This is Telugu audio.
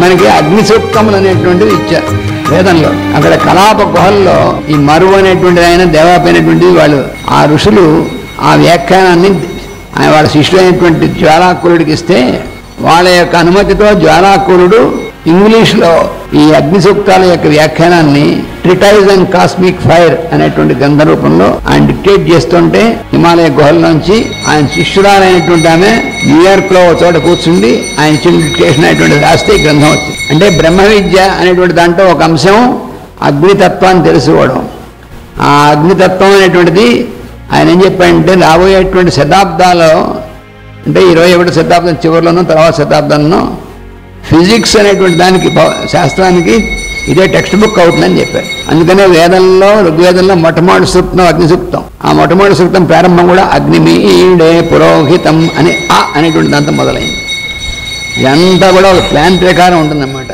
మనకి అగ్ని సూక్తములు అనేటువంటివి ఇచ్చారు వేదంలో. అక్కడ కలాప గుహల్లో ఈ మరువు అనేటువంటి ఆయన దేవాపైనటువంటి వాళ్ళు ఆ ఋషులు ఆ వ్యాఖ్యానాన్ని వాళ్ళ శిష్యులైనటువంటి జ్వాలాకులుడికి ఇస్తే వాళ్ళ యొక్క అనుమతితో జ్వాలాకులుడు ఇంగ్లీష్లో ఈ అగ్ని సూక్తాల యొక్క వ్యాఖ్యానాన్ని ట్రిటైజ్ అండ్ కాస్మిక్ ఫైర్ అనేటువంటి గ్రంథ రూపంలో ఆయన డిక్టేట్ చేస్తుంటే హిమాలయ గుహల్లోంచి ఆయన శిష్యురాలైనటువంటి ఆమె న్యూయార్క్ లో చోట కూర్చుండి ఆయన ఇచ్చిన డిక్టేషన్ అనేటువంటి రాస్తే ఈ గ్రంథం వచ్చింది. అంటే బ్రహ్మ విద్య అనేటువంటి దాంట్లో ఒక అంశం అగ్నితత్వాన్ని తెలుసుకోవడం. ఆ అగ్నితత్వం అనేటువంటిది ఆయన ఏం చెప్పాడంటే రాబోయేటువంటి శతాబ్దాల్లో అంటే 21వ శతాబ్దం చివరిలోనూ తర్వాత శతాబ్దంలో ఫిజిక్స్ అనేటువంటి దానికి శాస్త్రానికి ఇదే టెక్స్ట్ బుక్ అవుతుందని చెప్పారు. అందుకనే వేదంలో ఋగ్వేదంలో మొట్టమొదటి సూక్తం అగ్ని సూక్తం. ఆ మొట్టమొదటి సూక్తం ప్రారంభం కూడా అగ్నిమీడే పురోహితం అని అనేటువంటి దాంతో మొదలైంది. ఇదంతా కూడా ఒక ప్లాన్ ప్రకారం ఉంటుందన్నమాట.